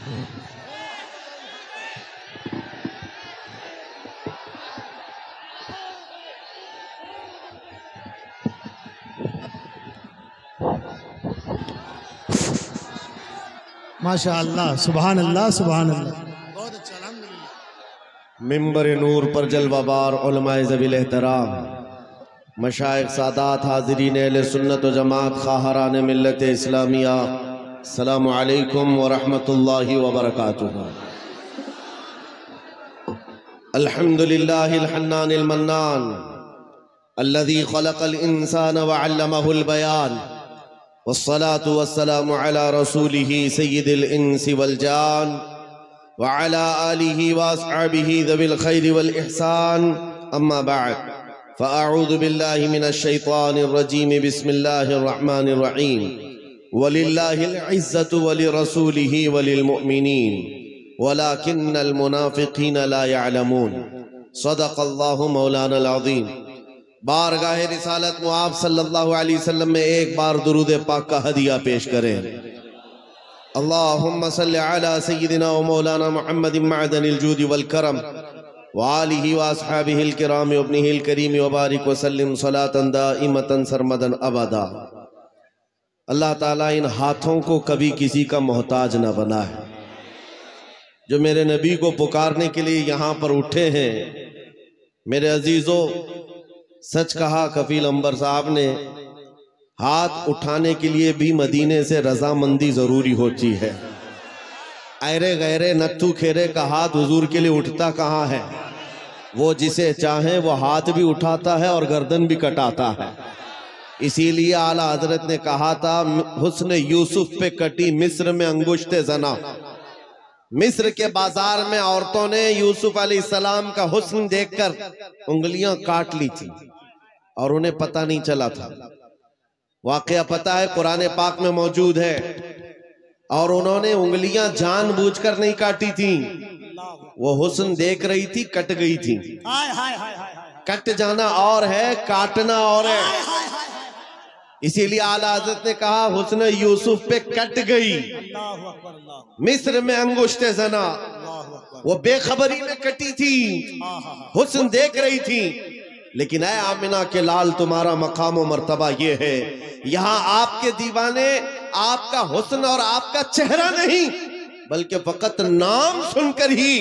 माशा अल्लाह, सुभान अल्लाह, सुभान अल्लाह। बहुत अच्छा, अल्हम्दुलिल्लाह। मिंबर नूर पर जलवाबार उलमाए ज़वील एहतराम, मशाइख सादात, हाज़रीन अहले सुन्नत व जमात, खाहरान मिल्लत इस्लामिया, अस्सलामु अलैकुम व रहमतुल्लाहि व बरकातुहू। अल्हम्दुलिल्लाहिल हन्नानिल मन्नान अल्लज़ी खलक़ल इंसान व अल्लमहुल बयान, वस्सलातु वस्सलामु अला रसूलिही सय्यिदिल इंसी वल जान व अला आलिही व अस्हाबिही ज़विल खैरि वल इहसान, अम्मा बअद, फ़अऊज़ु बिल्लाहि मिनश शैतानिर रजीम, बिस्मिल्लाहिर रहमानिर रहीम। वलिल्लाहिल इज़्ज़तु व लिरसूलिही व लिलमुअमिनीन वलाकिन्नल मुनाफ़िक़ीन ला यअलमून। सदक़ल्लाहु मौलानाल अज़ीम। बारगाह रिसालत मुआब सल्लल्लाहु अलैहि वसल्लम में एक बार दुरूद पाक का हदिया पेश करें। अल्लाहुम्मा सल्लि अला सय्यिदिना व मौलाना मुहम्मदिन मअदनिल जूदि वल करम व आलिहि व अस्हाबिहिल किराम व इब्निहिल करीम व बारिक व सल्लिम सलातन दाइमतन सरमदन अबदा। अल्लाह ताला इन हाथों को कभी किसी का मोहताज न बनाए, जो मेरे नबी को पुकारने के लिए यहाँ पर उठे हैं। मेरे अजीजों, सच कहा कफील अंबर साहब ने, हाथ उठाने के लिए भी मदीने से रजामंदी जरूरी होती है। ऐरे गैरे नत्थु खेरे का हाथ हुजूर के लिए उठता कहाँ है। वो जिसे चाहे वो हाथ भी उठाता है और गर्दन भी कटाता है। इसीलिए आला हजरत ने कहा था, हुस्न यूसुफ पे कटी मिस्र में अंगुश्ते जना। मिस्र के बाजार में औरतों ने यूसुफ अलैहिस्सलाम का हुस्न देखकर उंगलियां काट ली थी और उन्हें पता नहीं चला था। वाकया पता है, कुरान पाक में मौजूद है। और उन्होंने उंगलियां जानबूझकर नहीं काटी थी, वो हुस्न देख रही थी, कट गई थी। कट जाना और है, काटना और है। इसीलिए आला हज़रत ने कहा, हुस्न यूसुफ पे कट गई, मिस्र में अंगुश्ते जना। वो बेखबरी में कटी थी, हुस्न देख रही थी। लेकिन ऐ आमिना के लाल, तुम्हारा मकाम और मर्तबा ये है, यहाँ आपके दीवाने आपका हुस्न और आपका चेहरा नहीं, बल्कि फकत नाम सुनकर ही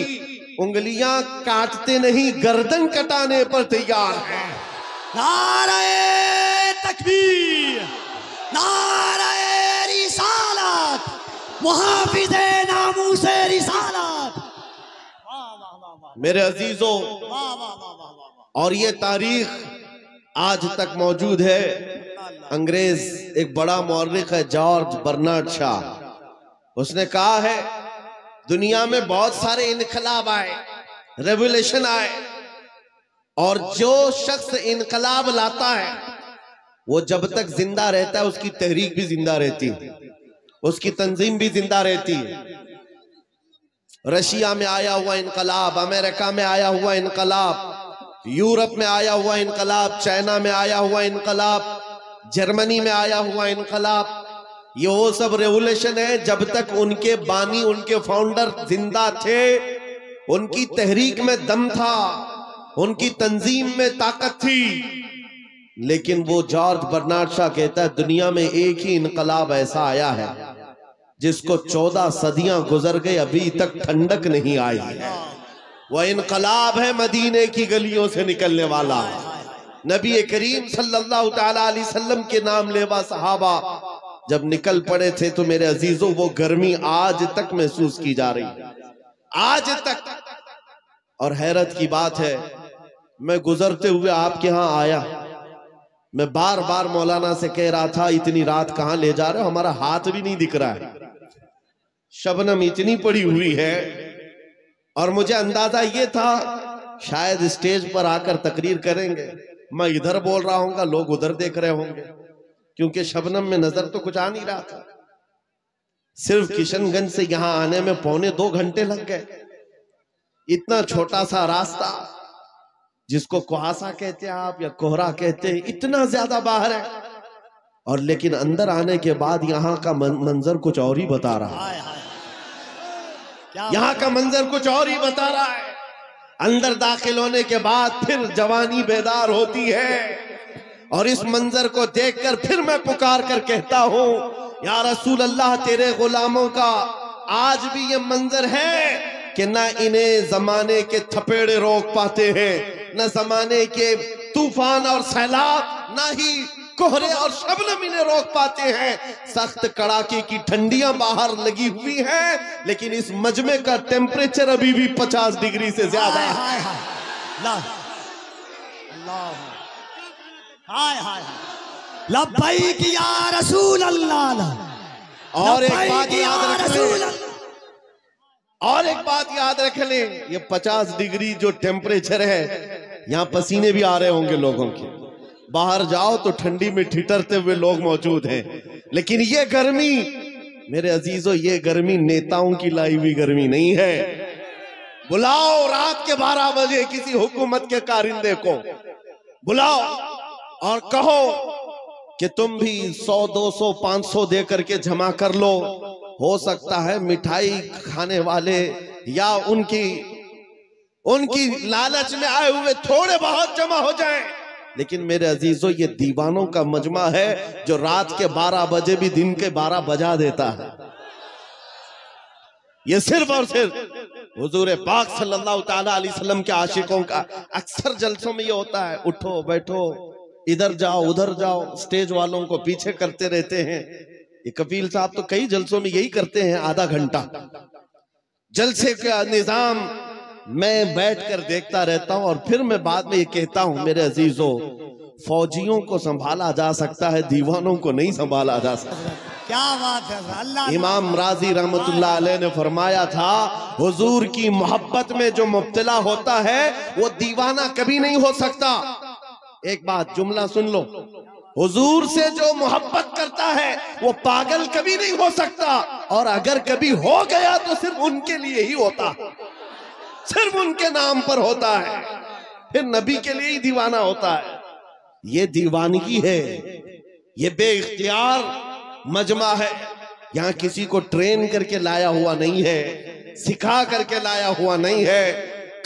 उंगलियां काटते नहीं, गर्दन कटाने पर तैयार है। नारे तकबीर, नारे रिसालत, मुहाफिज़े नामूसे रिसालत। मेरे अजीजों, और ये तारीख आज तक मौजूद है। अंग्रेज एक बड़ा मौर्रिख है, जॉर्ज बर्नार्ड शॉ, उसने कहा है, दुनिया में बहुत सारे इनकलाब आए, रेवोल्यूशन आए, और जो शख्स इनकलाब लाता है वो जब तक जिंदा रहता है उसकी तहरीक भी जिंदा रहती है, उसकी तंजीम भी जिंदा रहती है। रशिया में आया हुआ इनकलाब, अमेरिका में आया हुआ इनकलाब, यूरोप में आया हुआ इनकलाब, चाइना में आया हुआ इनकलाब, जर्मनी में आया हुआ इनकलाब, ये वो सब रेवोल्यूशन है जब तक उनके बानी, उनके फाउंडर जिंदा थे, उनकी तहरीक में दम था, उनकी तंजीम में ताकत थी। लेकिन वो जॉर्ज बर्नार्ड शॉ कहता है, दुनिया में एक ही इनकलाब ऐसा आया है जिसको 14 सदियां गुजर गई, अभी तक ठंडक नहीं आई है। वह इनकलाब है मदीने की गलियों से निकलने वाला। नबी करीम सल्लल्लाहु ताला अलैहि वसल्लम के नाम लेवा सहाबा जब निकल पड़े थे, तो मेरे अजीजों वो गर्मी आज तक महसूस की जा रही है, आज तक। और हैरत की बात है, मैं गुजरते हुए आपके यहाँ आया, मैं बार बार मौलाना से कह रहा था, इतनी रात कहाँ ले जा रहे हो, हमारा हाथ भी नहीं दिख रहा है, शबनम इतनी पड़ी हुई है। और मुझे अंदाजा ये था शायद स्टेज पर आकर तकरीर करेंगे, मैं इधर बोल रहा हूँगा, लोग उधर देख रहे होंगे, क्योंकि शबनम में नजर तो कुछ आ नहीं रहा था। सिर्फ किशनगंज से यहाँ आने में 2.25 घंटे लग गए। इतना छोटा सा रास्ता, जिसको कुहासा कहते हैं आप या कोहरा कहते हैं, इतना ज्यादा बाहर है। और लेकिन अंदर आने के बाद यहाँ का मंजर कुछ और ही बता रहा है। यहाँ का मंजर कुछ और ही बता रहा है। अंदर दाखिल होने के बाद फिर जवानी बेदार होती है और इस मंजर को देखकर फिर मैं पुकार कर कहता हूँ, या रसूल अल्लाह, तेरे गुलामों का आज भी ये मंजर है कि ना इन्हें जमाने के थपेड़े रोक पाते हैं, न जमाने के तूफान और सैलाब, ना ही कोहरे और शबनम इन्हें रोक पाते हैं। सख्त कड़ाके की ठंडियां बाहर लगी हुई हैं, लेकिन इस मजमे का टेम्परेचर अभी भी 50 डिग्री से ज्यादा है। लब्बैक या रसूल अल्लाह। और एक बात याद रख लें, और एक बात याद रख लें, ये 50 डिग्री जो टेम्परेचर है, यहाँ पसीने भी आ रहे होंगे लोगों के। बाहर जाओ तो ठंडी में ठिठरते हुए लोग मौजूद हैं, लेकिन ये गर्मी मेरे अजीजों, ये गर्मी नेताओं की लाई हुई गर्मी नहीं है। बुलाओ रात के 12 बजे किसी हुकूमत के कारिंदे को, बुलाओ और कहो कि तुम भी 100, 200, 500 दे करके जमा कर लो। हो सकता है मिठाई खाने वाले या उनकी लालच में आए हुए थोड़े बहुत जमा हो जाएं, लेकिन मेरे अजीजों, ये दीवानों का मजमा है जो रात के 12 बजे भी दिन के 12 बजा देता है। ये सिर्फ और सिर्फ हुजूर पाक सल्लल्लाहु ताला अलैहि वसल्लम के आशिकों का अक्सर जलसों में ये होता है, उठो बैठो, इधर जाओ उधर जाओ, स्टेज वालों को पीछे करते रहते हैं। ये कफील साहब तो कई जलसों में यही करते हैं, आधा घंटा जलसे का निजाम मैं बैठकर देखता रहता हूं और फिर मैं बाद में ये कहता हूं, मेरे अजीजों, फौजियों को संभाला जा सकता है, दीवानों को नहीं संभाला जा सकता। क्या बात है अल्लाह। इमाम राजी रहमतुल्लाह अलैह ने फरमाया था, हुजूर की मोहब्बत में जो मुब्तला होता है वो दीवाना कभी नहीं हो सकता। एक बात जुमला सुन लो, हुजूर से जो मोहब्बत करता है वो पागल कभी नहीं हो सकता, और अगर कभी हो गया तो सिर्फ उनके लिए ही होता है, सिर्फ उनके नाम पर होता है, फिर नबी के लिए ही दीवाना होता है। ये दीवानगी है, ये बेइख्तियार मजमा है। यहाँ किसी को ट्रेन करके लाया हुआ नहीं है, सिखा करके लाया हुआ नहीं है।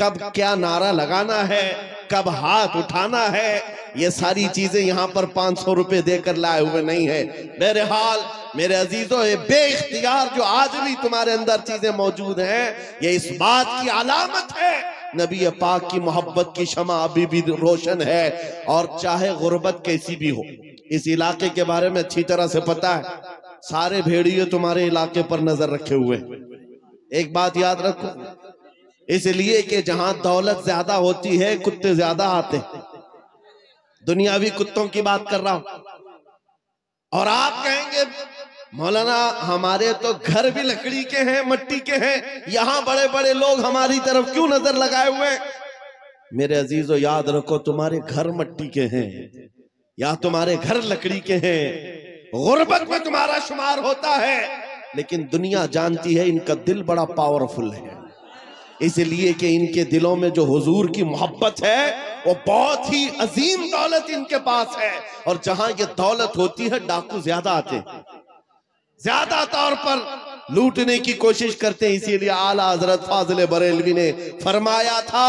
कब क्या नारा लगाना है, कब हाथ उठाना है, ये सारी चीजें यहाँ पर 500 रुपए देकर लाए हुए नहीं है। बहरहाल मेरे अजीजों, ये बेइख्तियार जो आज भी तुम्हारे अंदर चीजें मौजूद हैं, ये इस बात की अलामत है नबी पाक की मोहब्बत की शमा अभी भी रोशन है। और चाहे गुर्बत कैसी भी हो, इस इलाके के बारे में अच्छी तरह से पता है, सारे भेड़िए तुम्हारे इलाके पर नजर रखे हुए। एक बात याद रखो, इसलिए कि जहां दौलत ज्यादा होती है कुत्ते ज्यादा आते हैं। दुनियावी कुत्तों की बात कर रहा हूं। और आप कहेंगे, मौलाना हमारे तो घर भी लकड़ी के हैं, मट्टी के हैं, यहां बड़े बड़े लोग हमारी तरफ क्यों नजर लगाए हुए? मेरे अजीजों, याद रखो, तुम्हारे घर मट्टी के हैं या तुम्हारे घर लकड़ी के हैं, गुर्बत में तुम्हारा शुमार होता है, लेकिन दुनिया जानती है इनका दिल बड़ा पावरफुल है, इसलिए कि इनके दिलों में जो हुजूर की मोहब्बत है वो बहुत ही अजीम दौलत इनके पास है। और जहां ये दौलत होती है डाकू ज्यादा आते हैं, ज्यादा तौर पर लूटने की कोशिश करते हैं। इसीलिए आला हजरत फाजिल बरेलवी ने फरमाया था,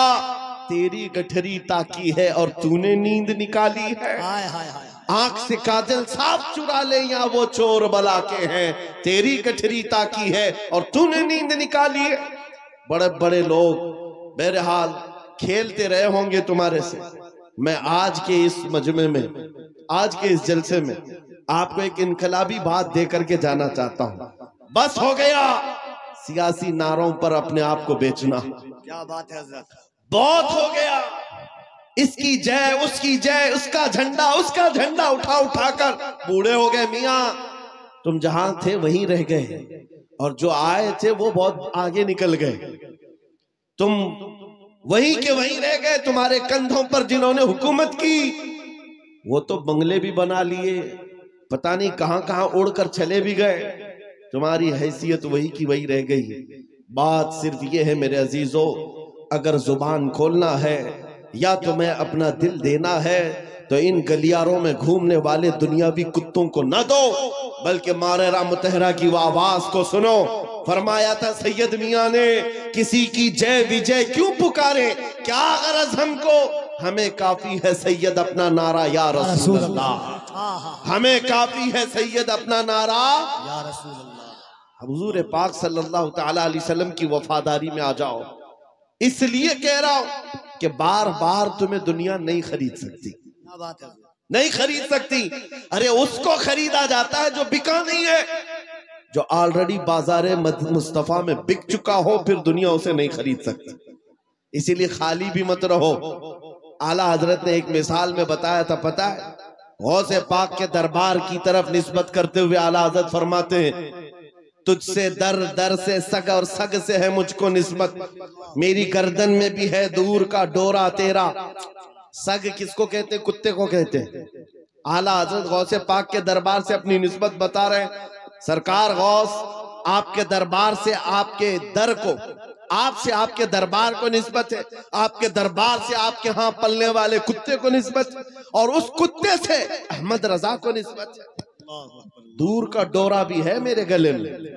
तेरी गठरी ताकी है और तूने नींद निकाली है। हाय हाय हाय। आंख से काजल साफ चुरा ले या वो चोर बला के हैं, तेरी गठरी ताकी है और तूने नींद निकाली है। बड़े बड़े लोग बहरहाल खेलते रहे होंगे तुम्हारे से। मैं आज के इस मजमे में, आज के इस जलसे में आपको एक इनकलाबी बात दे करके जाना चाहता हूं। बस हो गया सियासी नारों पर अपने आप को बेचना। क्या बात है हज़रत, बहुत हो गया। इसकी जय, उसकी जय, उसका झंडा उठा उठाकर बूढ़े हो गए। मियां, तुम जहां थे वहीं रह गए और जो आए थे वो बहुत आगे निकल गए। तुम वहीं के वहीं रह गए। तुम्हारे कंधों पर जिन्होंने हुकूमत की वो तो बंगले भी बना लिए, पता नहीं कहां कहां उड़कर चले भी गए। तुम्हारी हैसियत वही की वही रह गई। बात सिर्फ ये है मेरे अजीजों, अगर जुबान खोलना है या तुम्हें अपना दिल देना है तो इन गलियारों में घूमने वाले दुनियावी कुत्तों को न दो, बल्कि मारेरा मुतहरा की वो आवाज को सुनो। फरमाया था सैयद मियां ने, किसी की जय विजय क्यों पुकारे, क्या गरज हमको, हमें काफी है सैयद अपना नारा या रसूल अल्लाह, हमें काफी है सैयद अपना नारा या रसूल अल्लाह। हुजूर पाक सल्लल्लाहु तआला अलैहि वसल्लम की वफादारी में आ जाओ। इसलिए कह रहा हूं कि बार बार तुम्हें दुनिया नहीं खरीद सकती, क्या बात है, नहीं खरीद सकती। अरे उसको खरीदा जाता है जो बिका नहीं है, जो ऑलरेडी बाजार मुस्तफा में बिक चुका हो, फिर दुनिया उसे नहीं खरीद सकती। इसीलिए खाली भी मत रहो। आला हजरत ने एक मिसाल में बताया था, पता है, गौसे पाक के दरबार की तरफ निस्बत करते हुए आला हजरत फरमाते हैं, तुझसे दर दर से सग और सग से है मुझको निस्बत, मेरी गर्दन में भी है दूर का डोरा तेरा। सग किसको कहते, कुत्ते को कहते हैं। आला हजरत गौसे पाक के दरबार से अपनी निस्बत बता रहे हैं, सरकार गौस आपके दरबार से आपके दर को, आपसे आपके दरबार को निस्बत है, आपके दरबार से आपके यहाँ पलने वाले कुत्ते को निस्बत है, और उस कुत्ते से अहमद रजा को निस्बत है। दूर का डोरा भी है मेरे गले में,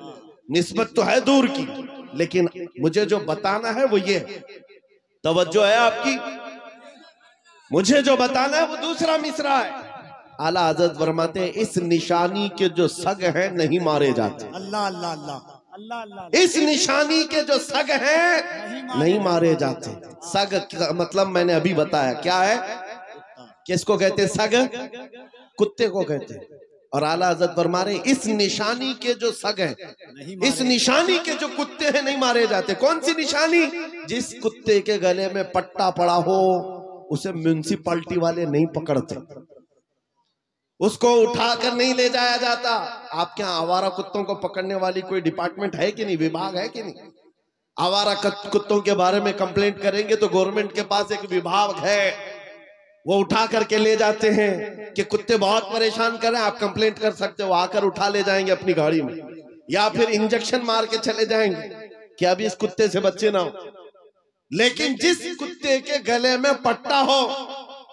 निस्बत तो है दूर की, लेकिन मुझे जो बताना है वो ये है, तवज्जो है आपकी, मुझे जो बताना है वो दूसरा मिसरा है। आला हजरत फरमाते हैं, इस निशानी के जो सग हैं नहीं मारे जाते, अल्लाह अल्लाह अल्लाह अल्लाह अल्लाह, इस निशानी के जो सग हैं नहीं मारे जाते। सग का मतलब मैंने अभी बताया क्या है, किसको कहते हैं सग, कुत्ते को कहते हैं। और आला हजरत फरमा रहे, इस निशानी के जो सग हैं, इस निशानी के जो कुत्ते हैं नहीं मारे जाते। कौन सी निशानी, जिस कुत्ते के गले में पट्टा पड़ा हो उसे म्युनिसिपैलिटी वाले नहीं पकड़ते, उसको उठाकर नहीं ले जाया जाता। आपके यहाँ आवारा कुत्तों को पकड़ने वाली कोई डिपार्टमेंट है कि नहीं, विभाग है कि नहीं? आवारा कुत्तों के बारे में कंप्लेंट करेंगे तो गवर्नमेंट के पास एक विभाग है, वो उठा करके ले जाते हैं कि कुत्ते बहुत परेशान कर रहे हैं, आप कंप्लेंट कर सकते हो, आकर उठा ले जाएंगे अपनी गाड़ी में, या फिर इंजेक्शन मार के चले जाएंगे कि अभी इस कुत्ते से बच्चे ना हो। लेकिन जिस कुत्ते के गले में पट्टा हो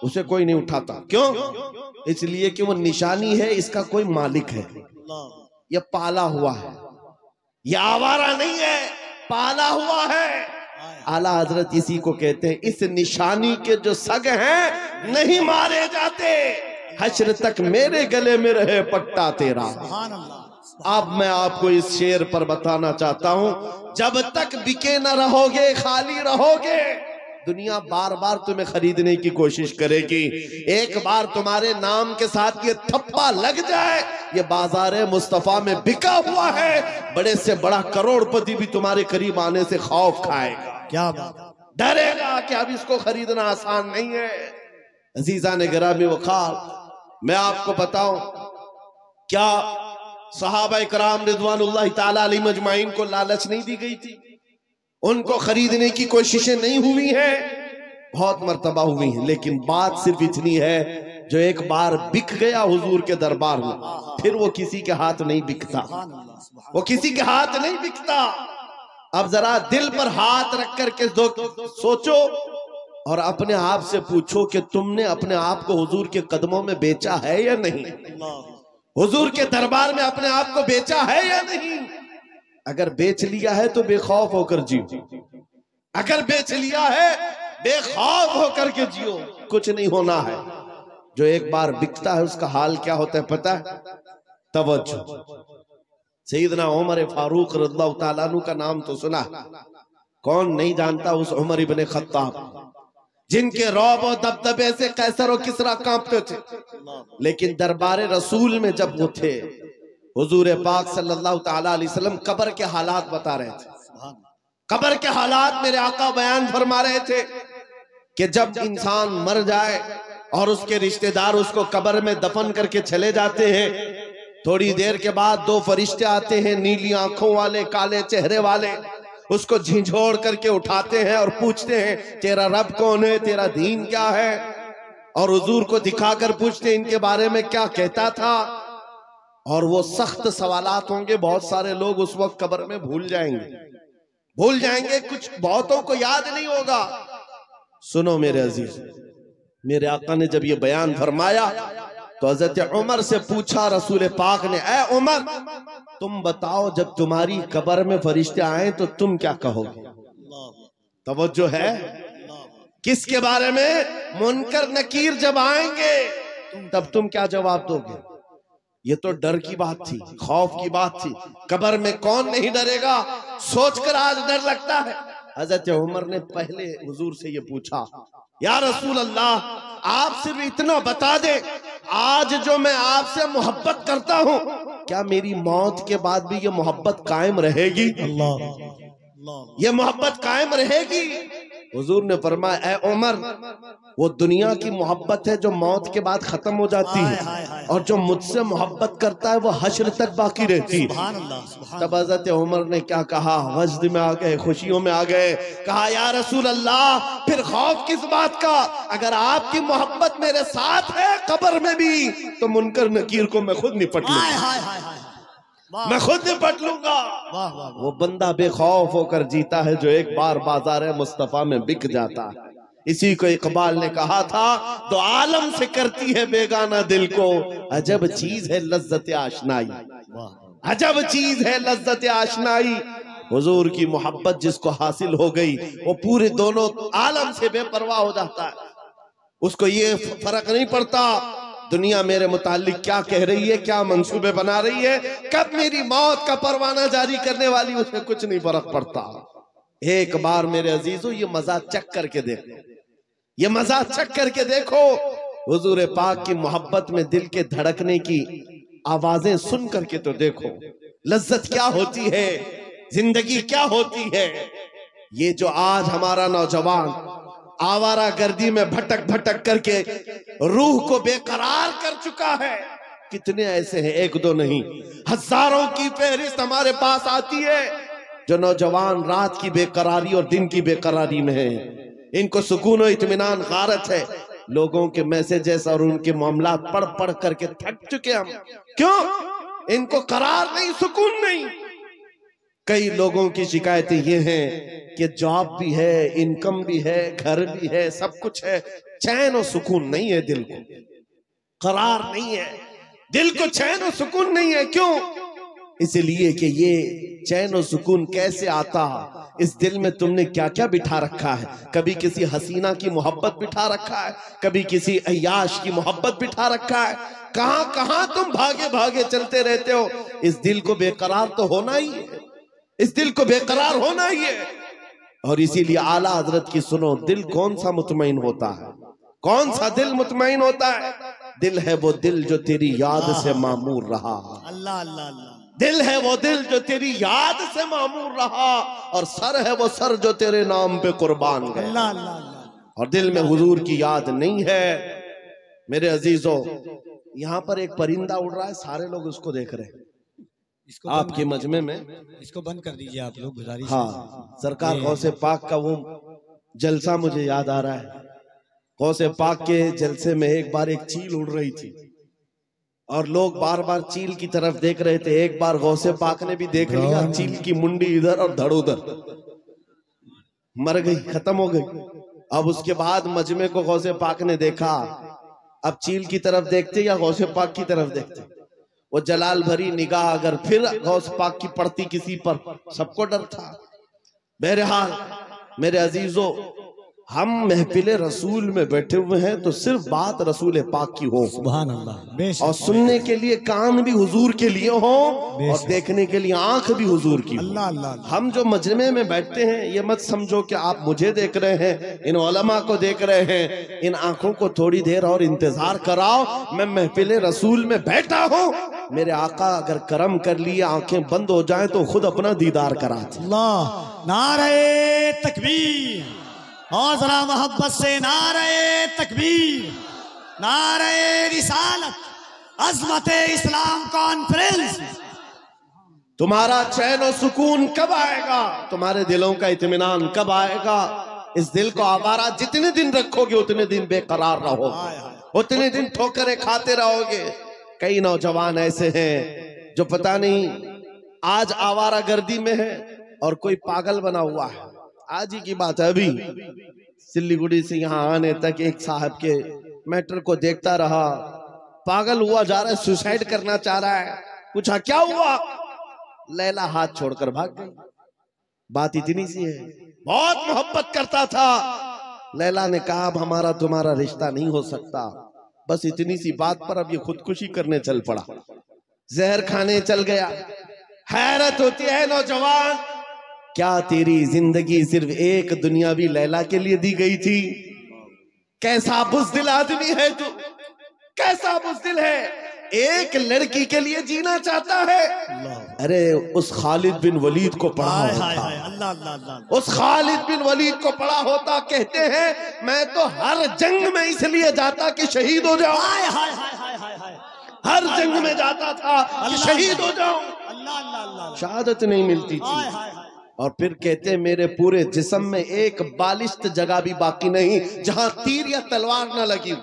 उसे कोई नहीं उठाता। क्यों? इसलिए कि वो निशानी है, इसका कोई मालिक है, ये पाला हुआ है, ये आवारा नहीं है, पाला हुआ है। आला हजरत इसी को कहते हैं, इस निशानी के जो सग हैं नहीं मारे जाते, हश्र तक मेरे गले में रहे पट्टा तेरा। सुभान अल्लाह। अब मैं आपको इस शेर पर बताना चाहता हूं, जब तक बिके न रहोगे, खाली रहोगे, दुनिया बार बार तुम्हें खरीदने की कोशिश करेगी। एक बार तुम्हारे नाम के साथ ये थप्पा लग जाए, ये बाजार मुस्तफा में बिका हुआ है, बड़े से बड़ा करोड़पति भी तुम्हारे करीब आने से खौफ खाएगा, क्या बात, डरेगा कि अब इसको खरीदना आसान नहीं है। अजीजा ने गिरामी वखार, मैं आपको बताऊं, क्या सहाबा इकराम रिजवानुल्लाह ताला अलैहिम अजमाइन को लालच नहीं दी गई थी? उनको खरीदने की कोशिशें नहीं हुई हैं? बहुत मर्तबा हुई हैं, लेकिन बात सिर्फ इतनी है, जो एक बार बिक गया हुजूर के दरबार में, फिर वो किसी के हाथ नहीं बिकता, वो किसी के हाथ नहीं बिकता। अब जरा दिल पर हाथ रख करके सोचो और अपने आप से पूछो कि तुमने अपने आप को हुजूर के कदमों में बेचा है या नहीं, हुजूर के दरबार में अपने आप को बेचा है या नहीं। अगर बेच लिया है तो बेखौफ होकर जियो, अगर बेच लिया है बेखौफ होकर के जियो, कुछ नहीं होना है। जो एक बार बिकता है उसका हाल क्या होता है पता है? तवज्जो, सैयदना उमर फारूक रज़ियल्लाहु ताला अन्हु का नाम तो सुना, कौन नहीं जानता उस उमर इब्ने खत्ताब, जिनके रौब और दबदबे से कैसर और किसरा कांपते थे। लेकिन दरबार रसूल में जब वो थे, हुजूर पाक सल्लल्लाहु ताला अलैहि वसल्लम कब्र के हालात बता रहे थे, कब्र के हालात मेरे आका बयान फरमा रहे थे कि जब इंसान मर जाए और उसके रिश्तेदार उसको कब्र में दफन करके चले जाते हैं, थोड़ी देर के बाद दो फरिश्ते आते हैं, नीली आंखों वाले, काले चेहरे वाले, उसको झिझोड़ करके उठाते हैं और पूछते हैं तेरा रब कौन है, तेरा दीन क्या है, और हुजूर को दिखाकर पूछते हैं इनके बारे में क्या कहता था। और वो सख्त सवालात होंगे, बहुत सारे लोग उस वक्त कब्र में भूल जाएंगे, कुछ बहुतों को याद नहीं होगा। सुनो मेरे अजीज, मेरे आका ने जब ये बयान फरमाया तो हजरत उमर से पूछा रसूल पाक ने, ऐ उमर तुम बताओ जब तुम्हारी कब्र में फरिश्ते आए तो तुम क्या कहोगे? तवज्जो है? किसके बारे में? मुनकर नकीर जब आएंगे तब तुम क्या जवाब दोगे? ये तो डर की बात थी, खौफ की बात थी। कब्र में कौन नहीं डरेगा, सोचकर आज डर लगता है। हजरत उमर ने पहले हुजूर से ये पूछा, या रसूल अल्लाह, आप सिर्फ इतना बता दे, आज जो मैं आपसे मोहब्बत करता हूँ, क्या मेरी मौत के बाद भी ये मोहब्बत कायम रहेगी? ये मोहब्बत कायम रहेगी? हुजूर ने फरमाया, ए उमर, वो दुनिया की मोहब्बत है जो मौत के बाद खत्म हो जाती है, और जो मुझसे मोहब्बत करता है वो हश्र तक बाकी रहती है। तब हज़रत उमर ने क्या कहा? वजद में आ गए, खुशियों में आ गए। कहा, या रसूल अल्लाह, फिर खौफ किस बात का? अगर आपकी मोहब्बत मेरे साथ है कब्र में भी, तो मुनकर नकीर को मैं खुद निपट लूंगा, मैं खुद निपट लूंगा। वो बंदा बेखौफ होकर जीता है जो एक बार बाजार मुस्तफा में बिक जाता है। इसी को इकबाल ने कहा था, दो आलम से करती है बेगाना दिल को, अजब चीज है लज्जत आशनाई, अजब चीज है लज्जत आशनाई। हुजूर की मोहब्बत जिसको हासिल हो गई, वो पूरे दोनों आलम से बेपरवाह हो जाता है। उसको ये फर्क नहीं पड़ता दुनिया मेरे मुतालिक क्या कह रही है, क्या मंसूबे बना रही है, कब मेरी मौत का परवाना जारी करने वाली, उसमें कुछ नहीं फर्क पड़ता। एक बार मेरे अजीजों ये मजा चख करके देखो, ये मजा चख करके देखो। हुजूर पाक की मोहब्बत में दिल के धड़कने की आवाजें सुन करके तो देखो, लज्जत क्या होती है, जिंदगी क्या होती है। ये जो आज हमारा नौजवान आवारा गर्दी में भटक भटक करके रूह को बेकरार कर चुका है, कितने ऐसे हैं, एक दो नहीं, हजारों की फहरिस्त हमारे पास आती है जो नौजवान रात की बेकरारी और दिन की बेकरारी में है। इनको सुकून और इत्मीनान गारत है। लोगों के मैसेजेस और उनके मामला पढ़ पढ़ करके थक चुके हम। क्यों? इनको करार नहीं, सुकून नहीं। कई लोगों की शिकायतें ये हैं कि जॉब भी है, इनकम भी है, घर भी है, सब कुछ है, चैन और सुकून नहीं है, दिल को करार नहीं है, दिल को चैन और सुकून नहीं है। क्यों? इसलिए कि ये चैन और सुकून कैसे आता? इस दिल में तुमने क्या क्या बिठा रखा है। कभी किसी हसीना की मोहब्बत बिठा रखा है, कभी किसी अय्याश की मोहब्बत बिठा रखा है। कहां कहां तुम भागे भागे चलते रहते हो। इस दिल को बेकरार तो होना ही है, इस दिल को बेकरार होना ही है। और इसीलिए आला हजरत की सुनो, दिल कौन सा मुतमईन होता है? कौन सा दिल मुतमईन होता है? दिल है वो दिल जो तेरी याद से मामूर रहा। अल्लाह अल्लाह अल्लाह। दिल है वो दिल जो तेरी याद से मामूर रहा, और सर है वो सर जो तेरे नाम पे कुर्बान गया। अल्लाह अल्लाह अल्लाह। और दिल में हुजूर की याद नहीं है। मेरे अजीजों, यहाँ पर एक परिंदा उड़ रहा है, सारे लोग उसको देख रहे हैं इसको आपके मजमे में। इसको बंद कर दीजिए आप लोग, गुजारिश। हाँ, सरकार गौसे पाक का वो जलसा मुझे याद आ रहा है। गौसे पाक के जलसे में एक बार एक चील उड़ रही थी और लोग बार बार चील की तरफ देख रहे थे। एक बार गौसे पाक ने भी देख लिया, चील की मुंडी इधर और धड़ उधर, मर गई, खत्म हो गई। अब उसके बाद मजमे को गौसे पाक ने देखा। अब चील की तरफ देखते या गौसे पाक की तरफ देखते? वो जलाल भरी निगाह अगर फिर गौस पाक की पड़ती किसी पर, सबको डर था। बहरहाल मेरे अजीजों, हम महफिल रसूल में बैठे हुए हैं तो सिर्फ बात रसूल पाक की हो, सुभान अल्लाह, और सुनने के लिए कान भी हुजूर के लिए हो और देखने के लिए आंख भी हुजूर की। अल्लाह अल्लाह। हम जो मजमे में बैठते हैं, ये मत समझो कि आप मुझे देख रहे हैं, इन उलमा को देख रहे हैं। इन आंखों को थोड़ी देर और इंतजार कराओ। मैं महफिल रसूल में बैठा हूँ, मेरे आका अगर करम कर लिए आंखें बंद हो जाएं तो खुद अपना दीदार कराते। अल्लाह, नारे तकबीर, और जरा मोहब्बत से नारे तकबीर, नारे रिसालत, अज़मत इस्लाम कॉन्फ्रेंस। तुम्हारा चैन और सुकून कब आएगा? तुम्हारे दिलों का इत्मीनान कब आएगा? इस दिल को आवारा जितने दिन रखोगे उतने दिन बेकरार रहोगे, उतने दिन ठोकरें खाते रहोगे। कई नौजवान ऐसे हैं जो पता नहीं आज आवारा गर्दी में है और कोई पागल बना हुआ है। आज ही की बात है, अभी सिल्लीगुड़ी से यहाँ आने तक एक साहब के मैटर को देखता रहा। पागल हुआ जा रहा है, सुसाइड करना चाह रहा है। पूछा क्या हुआ? लैला हाथ छोड़कर भाग गई। बात इतनी सी है, बहुत मोहब्बत करता था। लैला ने कहा अब हमारा तुम्हारा रिश्ता नहीं हो सकता। बस इतनी सी बात पर अब ये खुदकुशी करने चल पड़ा, जहर खाने चल गया। हैरत होती है नौजवान, क्या तेरी जिंदगी सिर्फ एक दुनियावी लैला के लिए दी गई थी? कैसा बुज़दिल आदमी है तू, कैसा बुज़दिल है, एक लड़की के लिए जीना चाहता है। अरे उस खालिद बिन वलीद को पढ़ा होता, उस खालिद बिन वलीद को पढ़ा होता, कहते हैं मैं तो हर जंग में इसलिए जाता कि शहीद हो जाऊं, हर जंग में जाता था कि शहीद हो जाऊं, शहादत नहीं मिलती थी। और फिर कहते मेरे पूरे जिस्म में एक बालिश्त जगह भी बाकी नहीं जहां तीर या तलवार न लगी।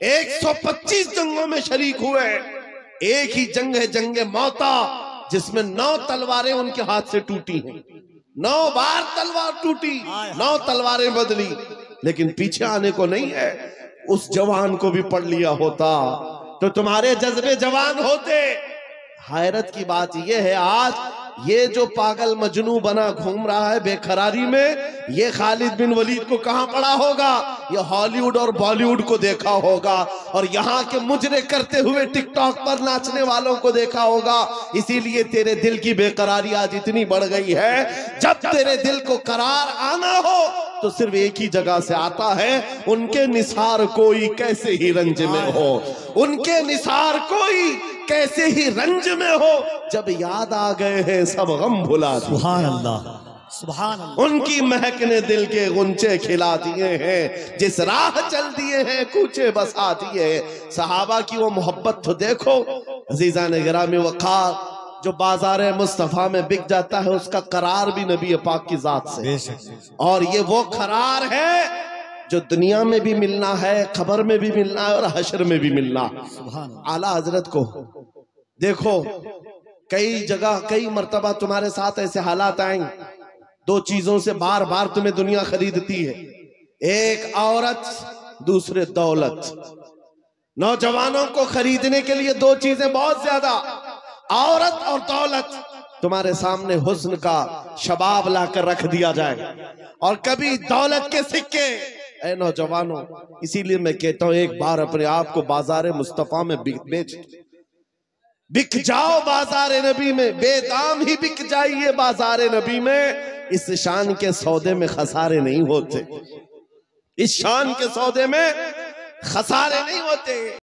125 जंगों में शरीक हुए, एक ही जंग है जंग मौता, जिसमें 9 तलवारें उनके हाथ से टूटी हैं। 9 बार तलवार टूटी, 9 तलवारें बदली, लेकिन पीछे आने को नहीं है। उस जवान को भी पढ़ लिया होता तो तुम्हारे जज्बे जवान होते। हैरत की बात यह है, आज ये जो पागल मजनू बना घूम रहा है बेकरारी में, ये खालिद बिन वलीद को कहां पढ़ा होगा? ये हॉलीवुड और बॉलीवुड को देखा होगा, और यहाँ के मुजरे करते हुए टिकटॉक पर नाचने वालों को देखा होगा। इसीलिए तेरे दिल की बेकरारी आज इतनी बढ़ गई है। जब तेरे दिल को करार आना हो तो सिर्फ एक ही जगह से आता है, उनके निसार कोई कैसे ही रंज में हो, उनके निसार कोई कैसे ही रंज में हो, जब याद आ गए हैं सब गम भुला दिए। सुभान अल्लाह, सुभान अल्लाह। उनकी महक ने दिल के गुंचे खिला दिए हैं, जिस राह चल दिए हैं कूचे बसा दिए। सहाबा की वो मोहब्बत तो देखो। अजीज़ान गिरामी वक़ार, जो बाजार मुस्तफ़ा में बिक जाता है उसका करार भी नबी पाक की जात से, और ये वो करार है जो दुनिया में भी मिलना है, खबर में भी मिलना है और हशर में भी मिलना। आला हजरत को देखो, कई जगह कई मर्तबा तुम्हारे साथ ऐसे हालात आएंगे, 2 चीजों से बार बार तुम्हें दुनिया खरीदती है, एक औरत, दूसरे दौलत। नौजवानों को खरीदने के लिए 2 चीजें बहुत ज्यादा, औरत और दौलत। तुम्हारे सामने हुस्न का शबाब लाकर रख दिया जाए और कभी दौलत के सिक्के। ऐ नौजवानों, इसीलिए मैं कहता हूं एक बार अपने आप को बाजार मुस्तफा में बेच, बिक जाओ बाजार नबी में, बेदाम ही बिक जाइए बाजार नबी में। इस शान के सौदे में खसारे नहीं होते, इस शान के सौदे में खसारे नहीं होते।